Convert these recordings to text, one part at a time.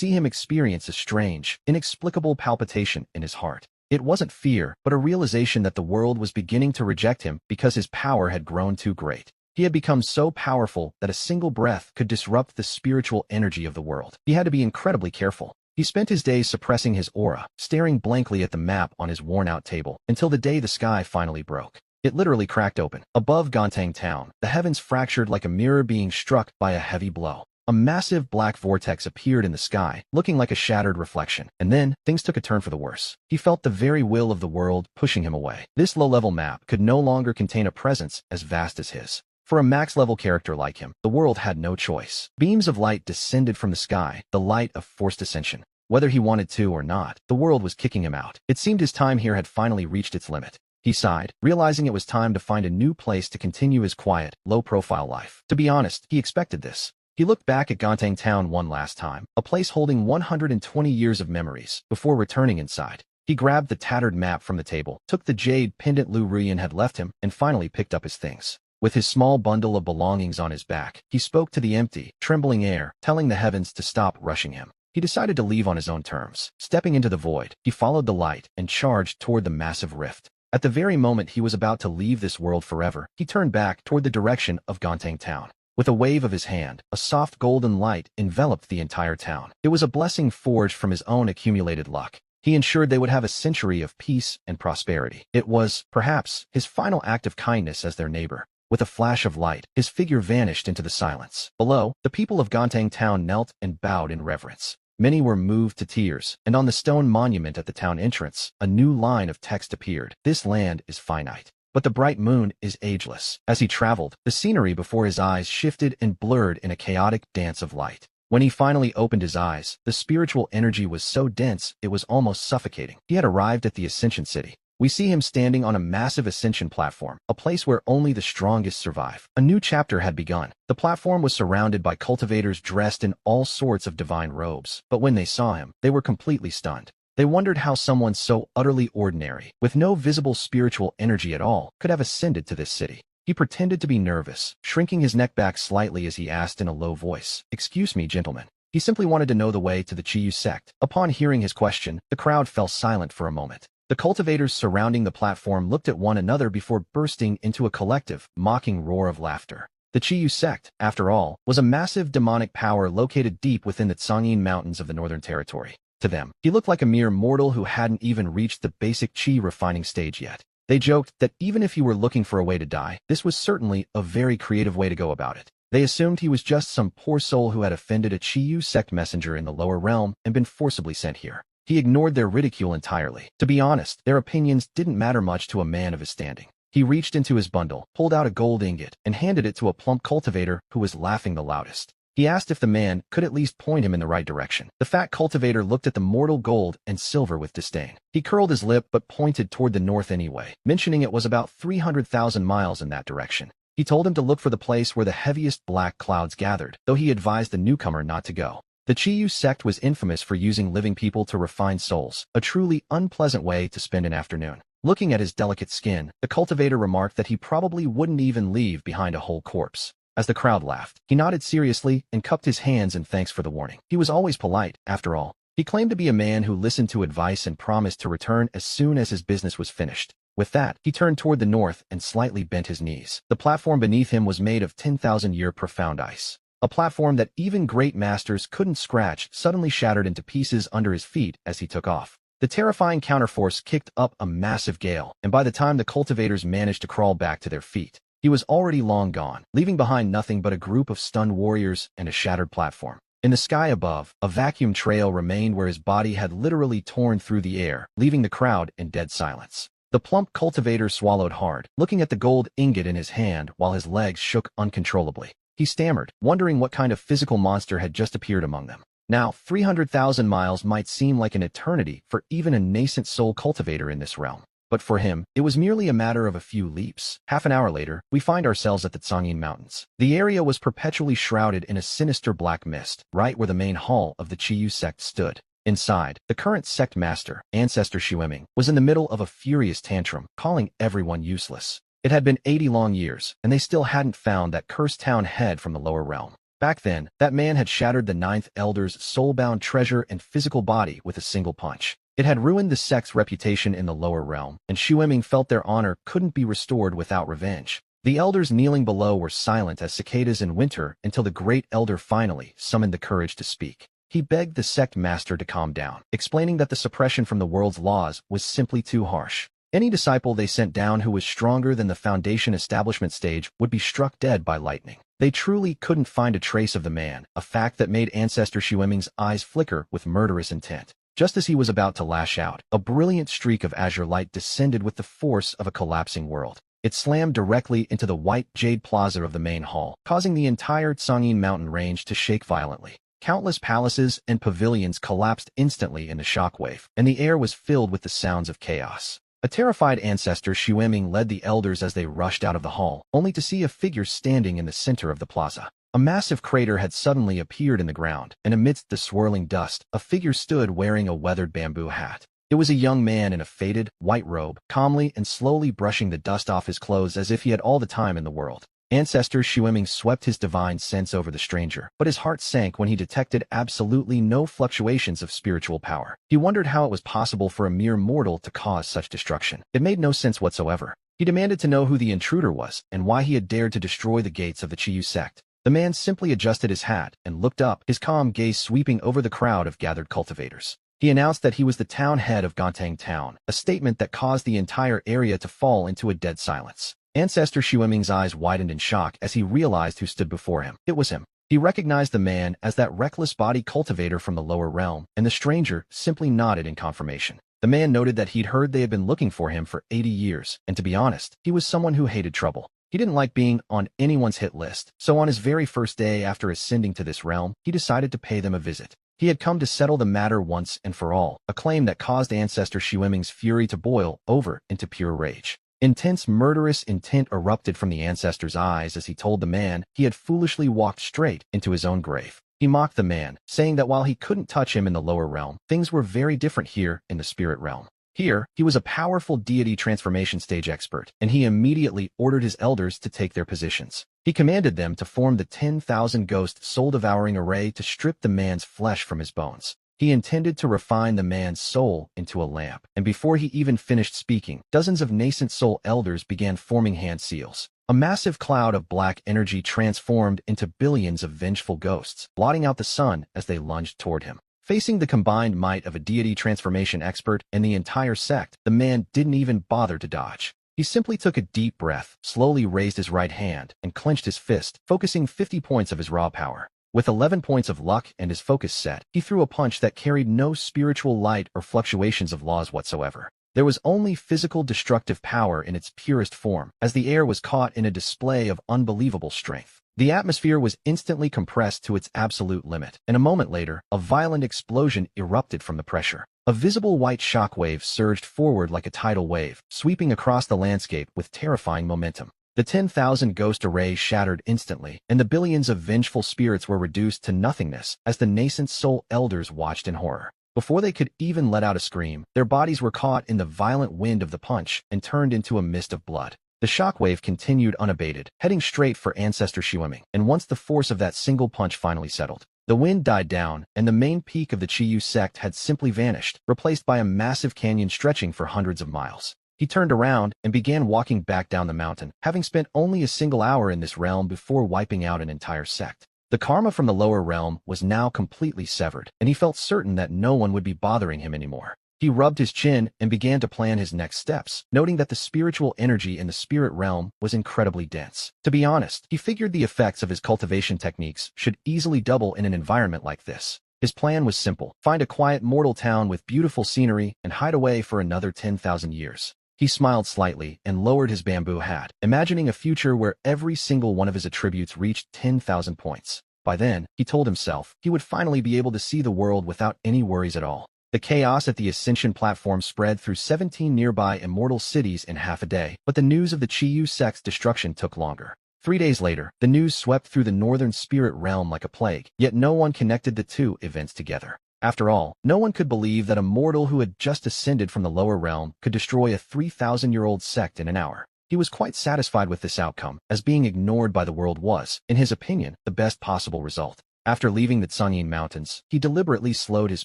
see him experience a strange, inexplicable palpitation in his heart. It wasn't fear, but a realization that the world was beginning to reject him because his power had grown too great. He had become so powerful that a single breath could disrupt the spiritual energy of the world. He had to be incredibly careful. He spent his days suppressing his aura, staring blankly at the map on his worn-out table, until the day the sky finally broke. It literally cracked open. Above Gontang Town, the heavens fractured like a mirror being struck by a heavy blow. A massive black vortex appeared in the sky, looking like a shattered reflection. And then, things took a turn for the worse. He felt the very will of the world pushing him away. This low-level map could no longer contain a presence as vast as his. For a max-level character like him, the world had no choice. Beams of light descended from the sky, the light of forced ascension. Whether he wanted to or not, the world was kicking him out. It seemed his time here had finally reached its limit. He sighed, realizing it was time to find a new place to continue his quiet, low-profile life. To be honest, he expected this. He looked back at Gontang Town one last time, a place holding 120 years of memories, before returning inside. He grabbed the tattered map from the table, took the jade pendant Lu Rian had left him, and finally picked up his things. With his small bundle of belongings on his back, he spoke to the empty, trembling air, telling the heavens to stop rushing him. He decided to leave on his own terms. Stepping into the void, he followed the light and charged toward the massive rift. At the very moment he was about to leave this world forever, he turned back toward the direction of Gontang Town. With a wave of his hand, a soft golden light enveloped the entire town. It was a blessing forged from his own accumulated luck. He ensured they would have a century of peace and prosperity. It was, perhaps, his final act of kindness as their neighbor. With a flash of light, his figure vanished into the silence. Below, the people of Gontang Town knelt and bowed in reverence. Many were moved to tears, and on the stone monument at the town entrance, a new line of text appeared. This land is finite, but the bright moon is ageless. As he traveled, the scenery before his eyes shifted and blurred in a chaotic dance of light. When he finally opened his eyes, the spiritual energy was so dense it was almost suffocating. He had arrived at the Ascension City. We see him standing on a massive ascension platform, a place where only the strongest survive. A new chapter had begun. The platform was surrounded by cultivators dressed in all sorts of divine robes, but when they saw him, they were completely stunned. They wondered how someone so utterly ordinary, with no visible spiritual energy at all, could have ascended to this city. He pretended to be nervous, shrinking his neck back slightly as he asked in a low voice, "Excuse me, gentlemen." He simply wanted to know the way to the Chiyu sect. Upon hearing his question, the crowd fell silent for a moment. The cultivators surrounding the platform looked at one another before bursting into a collective, mocking roar of laughter. The Chiyu sect, after all, was a massive demonic power located deep within the Tsangyin Mountains of the Northern Territory. To them, he looked like a mere mortal who hadn't even reached the basic chi refining stage yet. They joked that even if he were looking for a way to die, this was certainly a very creative way to go about it. They assumed he was just some poor soul who had offended a Chiyu sect messenger in the lower realm and been forcibly sent here. He ignored their ridicule entirely. To be honest, their opinions didn't matter much to a man of his standing. He reached into his bundle, pulled out a gold ingot, and handed it to a plump cultivator who was laughing the loudest. He asked if the man could at least point him in the right direction. The fat cultivator looked at the mortal gold and silver with disdain. He curled his lip but pointed toward the north anyway, mentioning it was about 300,000 miles in that direction. He told him to look for the place where the heaviest black clouds gathered, though he advised the newcomer not to go. The Chiyu sect was infamous for using living people to refine souls, a truly unpleasant way to spend an afternoon. Looking at his delicate skin, the cultivator remarked that he probably wouldn't even leave behind a whole corpse. As the crowd laughed, he nodded seriously and cupped his hands in thanks for the warning. He was always polite, after all. He claimed to be a man who listened to advice and promised to return as soon as his business was finished. With that, he turned toward the north and slightly bent his knees. The platform beneath him was made of 10,000-year profound ice. A platform that even great masters couldn't scratch suddenly shattered into pieces under his feet as he took off. The terrifying counterforce kicked up a massive gale, and by the time the cultivators managed to crawl back to their feet, he was already long gone, leaving behind nothing but a group of stunned warriors and a shattered platform. In the sky above, a vacuum trail remained where his body had literally torn through the air, leaving the crowd in dead silence. The plump cultivator swallowed hard, looking at the gold ingot in his hand while his legs shook uncontrollably. He stammered, wondering what kind of physical monster had just appeared among them. Now, 300,000 miles might seem like an eternity for even a nascent soul cultivator in this realm. But for him, it was merely a matter of a few leaps. Half an hour later, we find ourselves at the Tsangyin Mountains. The area was perpetually shrouded in a sinister black mist, right where the main hall of the Chiyu sect stood. Inside, the current sect master, Ancestor Shueming, was in the middle of a furious tantrum, calling everyone useless. It had been 80 long years, and they still hadn't found that cursed town head from the lower realm. Back then, that man had shattered the Ninth Elder's soul-bound treasure and physical body with a single punch. It had ruined the sect's reputation in the lower realm, and Xueming felt their honor couldn't be restored without revenge. The elders kneeling below were silent as cicadas in winter until the great elder finally summoned the courage to speak. He begged the sect master to calm down, explaining that the suppression from the world's laws was simply too harsh. Any disciple they sent down who was stronger than the Foundation establishment stage would be struck dead by lightning. They truly couldn't find a trace of the man, a fact that made Ancestor Xueming's eyes flicker with murderous intent. Just as he was about to lash out, a brilliant streak of azure light descended with the force of a collapsing world. It slammed directly into the white jade plaza of the main hall, causing the entire Tsangyin mountain range to shake violently. Countless palaces and pavilions collapsed instantly in the shockwave, and the air was filled with the sounds of chaos. A terrified Ancestor Xueming led the elders as they rushed out of the hall, only to see a figure standing in the center of the plaza. A massive crater had suddenly appeared in the ground, and amidst the swirling dust, a figure stood wearing a weathered bamboo hat. It was a young man in a faded, white robe, calmly and slowly brushing the dust off his clothes as if he had all the time in the world. Ancestor Xueming swept his divine sense over the stranger, but his heart sank when he detected absolutely no fluctuations of spiritual power. He wondered how it was possible for a mere mortal to cause such destruction. It made no sense whatsoever. He demanded to know who the intruder was and why he had dared to destroy the gates of the Qiyu sect. The man simply adjusted his hat and looked up, his calm gaze sweeping over the crowd of gathered cultivators. He announced that he was the town head of Gontang Town, a statement that caused the entire area to fall into a dead silence. Ancestor Xueming's eyes widened in shock as he realized who stood before him. It was him. He recognized the man as that reckless body cultivator from the lower realm, and the stranger simply nodded in confirmation. The man noted that he'd heard they had been looking for him for 80 years, and to be honest, he was someone who hated trouble. He didn't like being on anyone's hit list, so on his very first day after ascending to this realm, he decided to pay them a visit. He had come to settle the matter once and for all, a claim that caused Ancestor Xueming's fury to boil over into pure rage. Intense murderous intent erupted from the ancestor's eyes as he told the man he had foolishly walked straight into his own grave. He mocked the man, saying that while he couldn't touch him in the lower realm, things were very different here in the spirit realm. Here, he was a powerful deity transformation stage expert, and he immediately ordered his elders to take their positions. He commanded them to form the 10,000 ghost soul-devouring array to strip the man's flesh from his bones. He intended to refine the man's soul into a lamp, and before he even finished speaking, dozens of nascent soul elders began forming hand seals. A massive cloud of black energy transformed into billions of vengeful ghosts, blotting out the sun as they lunged toward him. Facing the combined might of a deity transformation expert and the entire sect, the man didn't even bother to dodge. He simply took a deep breath, slowly raised his right hand, and clenched his fist, focusing 50 points of his raw power. With 11 points of luck and his focus set, he threw a punch that carried no spiritual light or fluctuations of laws whatsoever. There was only physical destructive power in its purest form, as the air was caught in a display of unbelievable strength. The atmosphere was instantly compressed to its absolute limit, and a moment later, a violent explosion erupted from the pressure. A visible white shockwave surged forward like a tidal wave, sweeping across the landscape with terrifying momentum. The 10,000 ghost array shattered instantly, and the billions of vengeful spirits were reduced to nothingness as the nascent soul elders watched in horror. Before they could even let out a scream, their bodies were caught in the violent wind of the punch and turned into a mist of blood. The shockwave continued unabated, heading straight for Ancestor Xueming, and once the force of that single punch finally settled, the wind died down, and the main peak of the Qiyu sect had simply vanished, replaced by a massive canyon stretching for hundreds of miles. He turned around and began walking back down the mountain, having spent only a single hour in this realm before wiping out an entire sect. The karma from the lower realm was now completely severed, and he felt certain that no one would be bothering him anymore. He rubbed his chin and began to plan his next steps, noting that the spiritual energy in the spirit realm was incredibly dense. To be honest, he figured the effects of his cultivation techniques should easily double in an environment like this. His plan was simple: find a quiet mortal town with beautiful scenery and hide away for another 10,000 years. He smiled slightly and lowered his bamboo hat, imagining a future where every single one of his attributes reached 10,000 points. By then, he told himself, he would finally be able to see the world without any worries at all. The chaos at the Ascension platform spread through 17 nearby immortal cities in half a day, but the news of the Qiyu sect's destruction took longer. 3 days later, the news swept through the northern spirit realm like a plague, yet no one connected the two events together. After all, no one could believe that a mortal who had just ascended from the lower realm could destroy a 3,000-year-old sect in an hour. He was quite satisfied with this outcome, as being ignored by the world was, in his opinion, the best possible result. After leaving the Tsunyin Mountains, he deliberately slowed his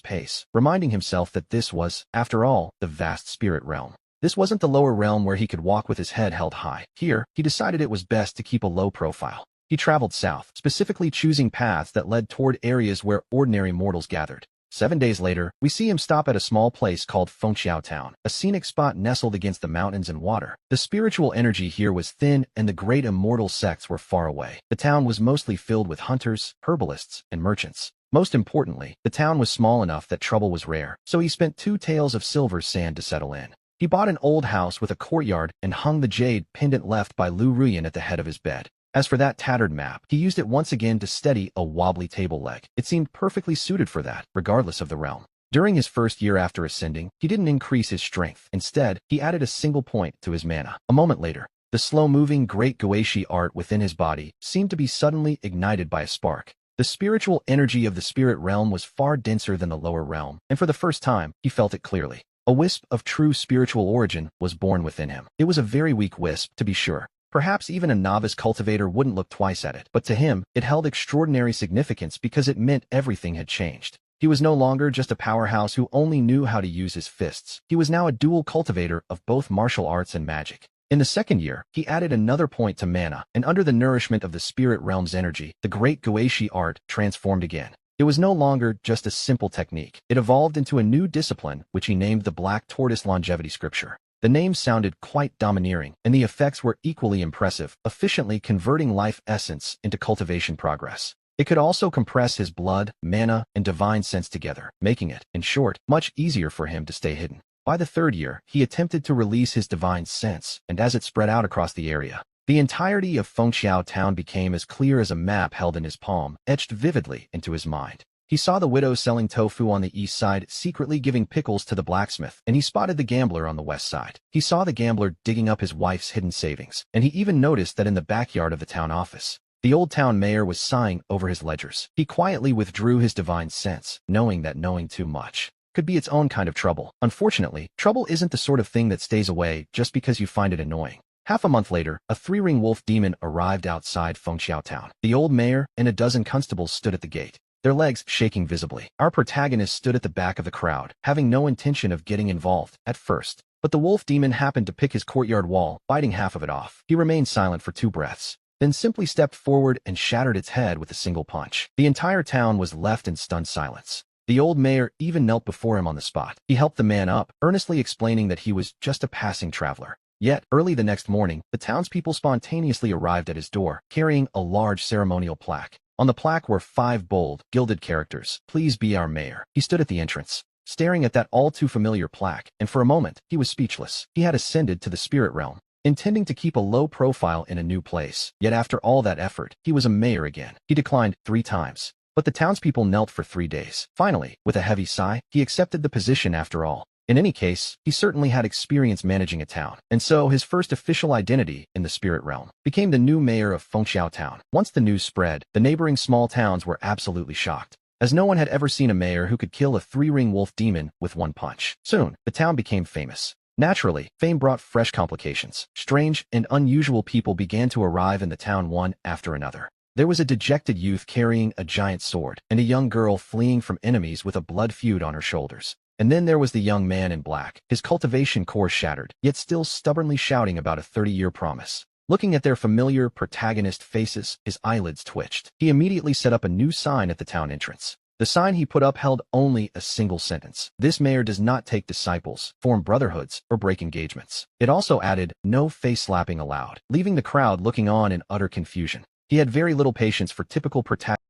pace, reminding himself that this was, after all, the vast spirit realm. This wasn't the lower realm where he could walk with his head held high. Here, he decided it was best to keep a low profile. He traveled south, specifically choosing paths that led toward areas where ordinary mortals gathered. 7 days later, we see him stop at a small place called Fengxiao Town, a scenic spot nestled against the mountains and water. The spiritual energy here was thin, and the great immortal sects were far away. The town was mostly filled with hunters, herbalists, and merchants. Most importantly, the town was small enough that trouble was rare, so he spent 2 taels of silver sand to settle in. He bought an old house with a courtyard and hung the jade pendant left by Lu Ruyan at the head of his bed. As for that tattered map, he used it once again to steady a wobbly table leg. It seemed perfectly suited for that, regardless of the realm. During his first year after ascending, he didn't increase his strength. Instead, he added a single point to his mana. A moment later, the slow-moving great Guishi art within his body seemed to be suddenly ignited by a spark. The spiritual energy of the spirit realm was far denser than the lower realm, and for the first time, he felt it clearly. A wisp of true spiritual origin was born within him. It was a very weak wisp, to be sure. Perhaps even a novice cultivator wouldn't look twice at it, but to him, it held extraordinary significance because it meant everything had changed. He was no longer just a powerhouse who only knew how to use his fists. He was now a dual cultivator of both martial arts and magic. In the second year, he added another point to mana, and under the nourishment of the spirit realm's energy, the great Guishi art transformed again. It was no longer just a simple technique. It evolved into a new discipline, which he named the Black Tortoise Longevity Scripture. The name sounded quite domineering, and the effects were equally impressive, efficiently converting life essence into cultivation progress. It could also compress his blood, mana, and divine sense together, making it, in short, much easier for him to stay hidden. By the third year, he attempted to release his divine sense, and as it spread out across the area, the entirety of Fengxiao Town became as clear as a map held in his palm, etched vividly into his mind. He saw the widow selling tofu on the east side, secretly giving pickles to the blacksmith, and he spotted the gambler on the west side. He saw the gambler digging up his wife's hidden savings, and he even noticed that in the backyard of the town office, the old town mayor was sighing over his ledgers. He quietly withdrew his divine sense, knowing that knowing too much could be its own kind of trouble. Unfortunately, trouble isn't the sort of thing that stays away just because you find it annoying. Half a month later, a 3-ring wolf demon arrived outside Fengxiao Town. The old mayor and a dozen constables stood at the gate, their legs shaking visibly. Our protagonist stood at the back of the crowd, having no intention of getting involved at first. But the wolf demon happened to pick his courtyard wall, biting half of it off. He remained silent for 2 breaths, then simply stepped forward and shattered its head with a single punch. The entire town was left in stunned silence. The old mayor even knelt before him on the spot. He helped the man up, earnestly explaining that he was just a passing traveler. Yet, early the next morning, the townspeople spontaneously arrived at his door, carrying a large ceremonial plaque. On the plaque were 5 bold, gilded characters: "Please be our mayor." He stood at the entrance, staring at that all-too-familiar plaque, and for a moment, he was speechless. He had ascended to the spirit realm, intending to keep a low profile in a new place. Yet after all that effort, he was a mayor again. He declined 3 times. But the townspeople knelt for 3 days. Finally, with a heavy sigh, he accepted the position after all. In any case, he certainly had experience managing a town, and so his first official identity in the spirit realm became the new mayor of Fengxiao Town. Once the news spread, the neighboring small towns were absolutely shocked, as no one had ever seen a mayor who could kill a 3-ring wolf demon with 1 punch. Soon, the town became famous. Naturally, fame brought fresh complications. Strange and unusual people began to arrive in the town one after another. There was a dejected youth carrying a giant sword, and a young girl fleeing from enemies with a blood feud on her shoulders. And then there was the young man in black, his cultivation core shattered, yet still stubbornly shouting about a 30-year promise. Looking at their familiar protagonist faces, his eyelids twitched. He immediately set up a new sign at the town entrance. The sign he put up held only a single sentence: "This mayor does not take disciples, form brotherhoods, or break engagements." It also added, "No face-slapping allowed," leaving the crowd looking on in utter confusion. He had very little patience for typical protagonists